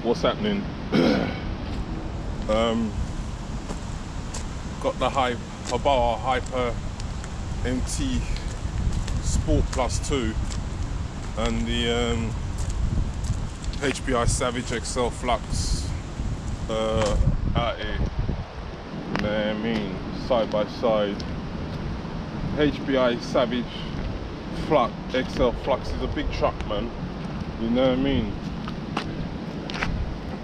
What's happening? Got the Habawa Hyper MT Sport Plus 2 and the HPI Savage XL Flux out here. You know what I mean? Side by side. HPI Savage Flux XL Flux is a big truck, man. You know what I mean?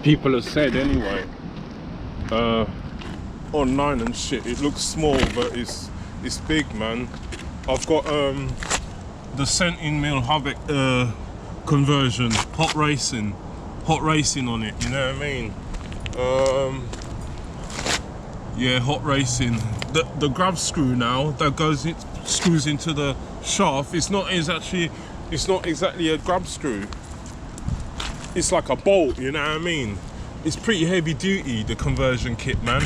People have said anyway, online and shit, it looks small, but it's big, man. I've got the Sentin Mill hub conversion, hot racing on it. You know what I mean? Yeah, hot racing. The grab screw now that screws into the shaft. It's not exactly a grab screw. It's like a bolt, you know what I mean? It's pretty heavy duty, the conversion kit, man.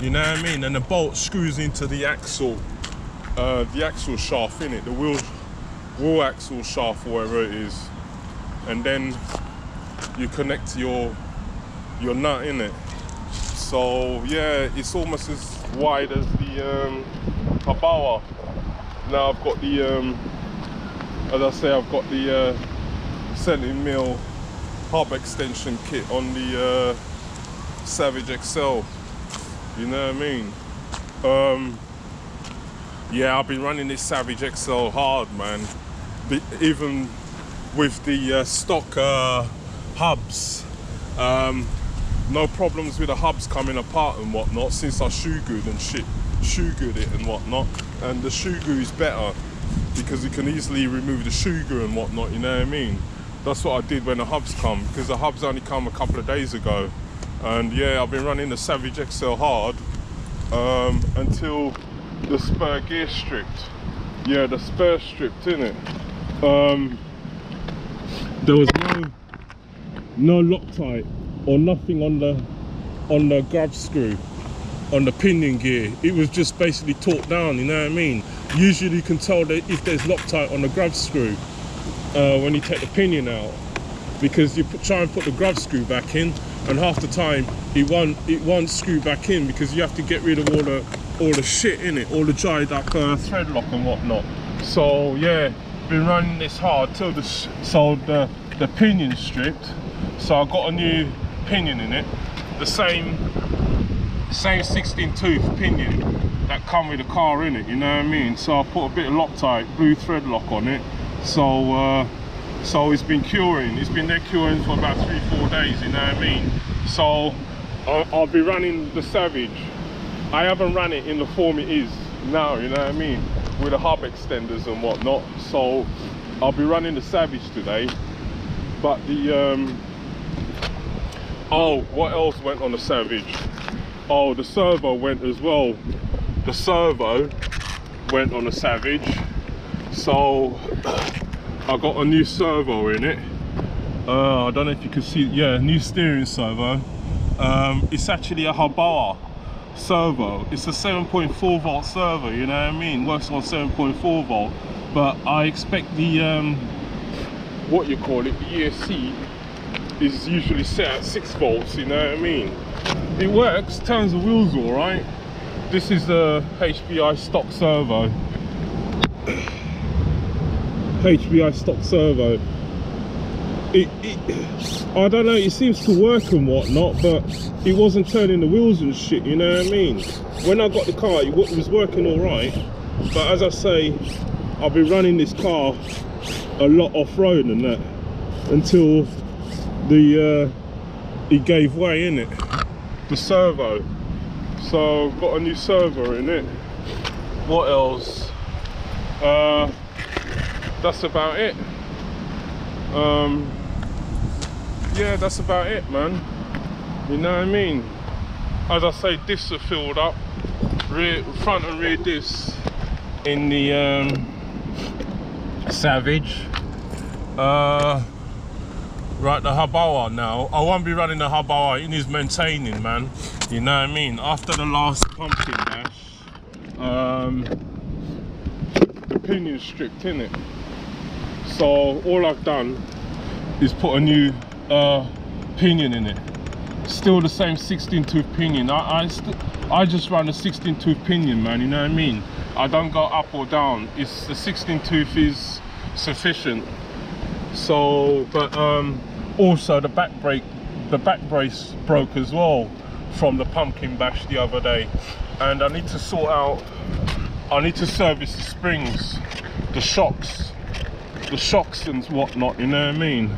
You know what I mean? And the bolt screws into the axle shaft, innit? The wheel axle shaft, or whatever it is. And then you connect your nut, innit? So yeah, it's almost as wide as the Habawa. Now I've got the, as I say, I've got the Sentin Mill hub extension kit on the Savage XL. You know what I mean? Yeah, I've been running this Savage XL hard, man. Even with the stock hubs, no problems with the hubs coming apart and whatnot since I shoe good it and whatnot. And the shoe glue is better because you can easily remove the shoe glue and whatnot. You know what I mean? That's what I did when the hubs come, because the hubs only come a couple of days ago. And yeah, I've been running the Savage XL hard until the spur gear stripped. Yeah, the spur stripped, innit? There was no Loctite or nothing on the grab screw, on the pinion gear. It was just basically torqued down, you know what I mean? Usually you can tell that if there's Loctite on the grab screw when you take the pinion out, because you try and put the grab screw back in, and half the time it won't screw back in because you have to get rid of all the shit in it, all the dried up thread lock and whatnot. So yeah, been running this hard till the pinion stripped. So I got a new pinion in it, the same 16 tooth pinion that come with the car in it. You know what I mean? So I put a bit of Loctite blue thread lock on it. So it's been curing. It's been there curing for about 3-4 days, you know what I mean? So I'll be running the Savage. I haven't run it in the form it is now, you know what I mean? With the hub extenders and whatnot. So I'll be running the Savage today. But the oh, what else went on the Savage? Oh, the servo went as well. The servo went on the Savage. So I got a new servo in it. I don't know if you can see, yeah, new steering servo. It's actually a Habawa servo. It's a 7.4 volt servo, you know what I mean? Works on 7.4 volt, but I expect the what you call it, the ESC is usually set at 6 volts, you know what I mean? It works, turns the wheels all right. This is the HPI stock servo. HPI stock servo. I don't know, it seems to work and whatnot, but it wasn't turning the wheels and shit, you know what I mean? When I got the car, it was working all right, but as I say, I've been running this car a lot off-road and that until it gave way, in it, the servo. So got a new servo in it. What else? That's about it. Yeah, that's about it, man. You know what I mean? As I say, diffs are filled up, front and rear diffs in the Savage. Right, the Habawa now. I won't be running the Habawa, it needs maintaining, man. You know what I mean? After the last pumpkin dash, the pinion stripped, in it. So all I've done is put a new pinion in it. Still the same 16 tooth pinion. I just run a 16 tooth pinion, man, you know what I mean? I don't go up or down. It's the 16 tooth is sufficient. So, but also the back brace broke as well from the pumpkin bash the other day, and I need to sort out, I need to service the springs, the shocks and whatnot, you know what I mean?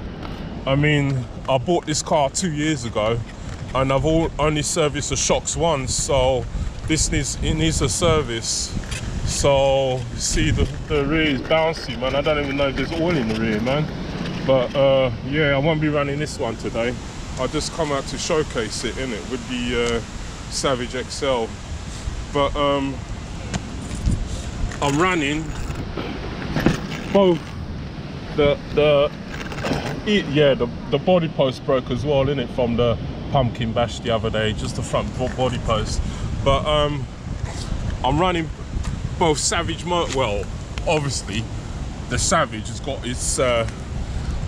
I mean, I bought this car 2 years ago and I've only serviced the shocks once, so this needs a service. So see, the rear is bouncy, man. I don't even know if there's oil in the rear, man. But yeah, I won't be running this one today. I'll just come out to showcase it, innit, with the Savage XL. But I'm running both the body post broke as well, innit, from the pumpkin bash the other day, just the front body post. But I'm running both Savage motor. Well, obviously the Savage has got its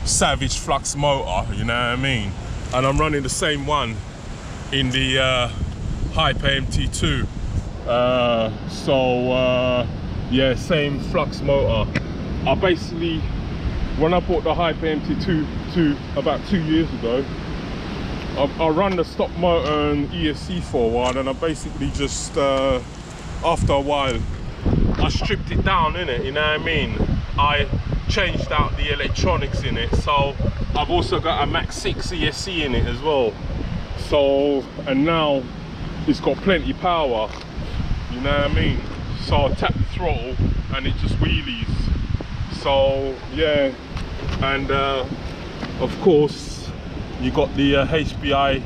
Savage Flux motor, you know what I mean, and I'm running the same one in the Hyper MT2. Yeah, same flux motor. I basically, when I bought the Hyper MT2 about 2 years ago, I ran the stock motor and ESC for a while, and I basically just after a while I stripped it down, innit, you know what I mean? I changed out the electronics in it, so I've also got a Max 6 ESC in it as well. So, and now it's got plenty power, you know what I mean? So I tap the throttle and it just wheelies. So yeah, and of course you got the HBI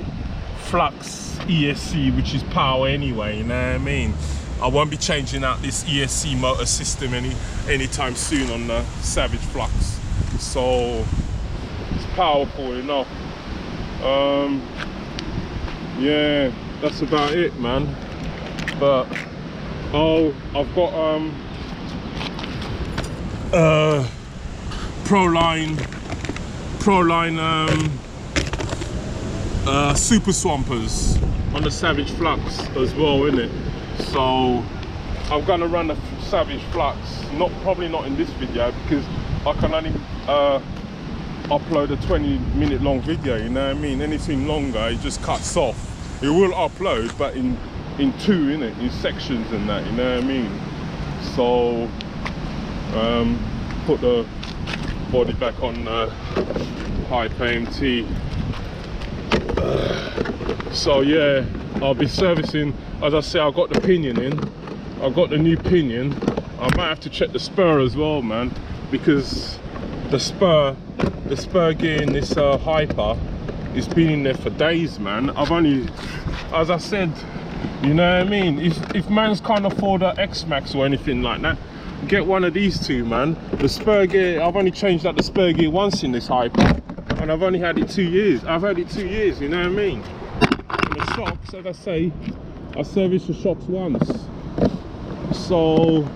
Flux ESC, which is power anyway, you know what I mean? I won't be changing out this ESC motor system anytime soon on the Savage Flux, so it's powerful enough. Yeah, that's about it, man. But oh, I've got Proline Super Swampers on the Savage Flux as well, innit? So I'm gonna run the Savage Flux, probably not in this video, because I can only upload a 20-minute long video, you know what I mean? Anything longer, it just cuts off. It will upload, but in two, innit, in sections and that, you know what I mean? So put the body back on the Hyper MT. So yeah, I'll be servicing, as I say, I've got the pinion in, I've got the new pinion. I might have to check the spur as well, man, because the spur gear in this Hyper, it's been in there for days, man. I've only, as I said, you know what I mean, if man's can't afford an X-Max or anything like that, get one of these two, man. The spur gear, I've only changed out the spur gear once in this Hyper, and I've only had it 2 years. I've had it 2 years, you know what I mean? And the shocks, as I say, I serviced the shocks once. So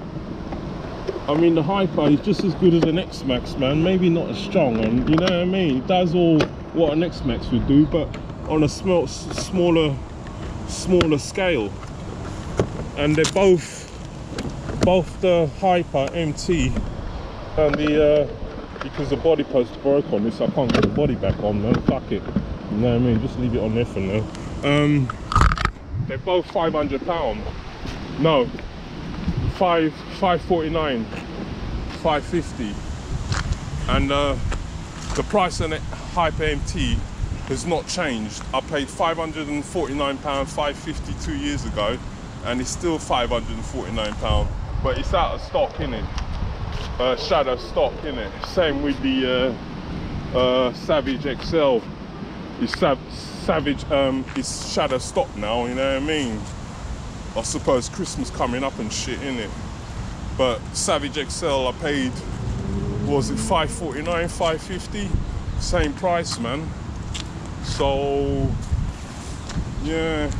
I mean, the Hyper is just as good as an X-Max, man. Maybe not as strong, and you know what I mean, it does all what an X-Max would do, but on a smaller scale. And they're both the Hyper MT and the because the body post broke on this, I can't get the body back on, man. Fuck it, you know what I mean, just leave it on there for now. They're both £500. No, 549, 550, and the price on it Hyper MT has not changed. I paid £549, 550 2 years ago, and it's still £549, but it's out of stock, innit? Shadow stock, innit? Same with the Savage XL. It's Savage, it's shadow stock now, you know what I mean? I suppose Christmas coming up and shit, innit? But Savage XL I paid, was it 549, 550? Same price, man. So yeah,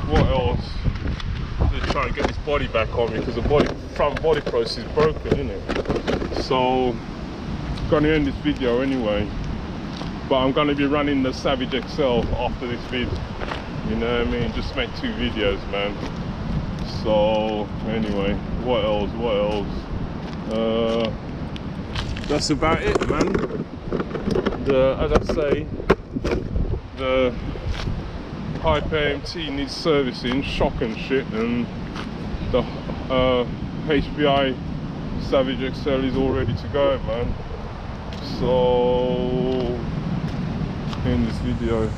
what else? They're trying to get this body back on me because the front body post is broken, innit? So gonna end this video anyway. but I'm gonna be running the Savage XL after this vid. You know what I mean? Just make 2 videos, man. So anyway, what else? That's about it, man. As I say, the Hyper AMT needs servicing, shock and shit, and the HPI Savage XL is all ready to go, man. So in this video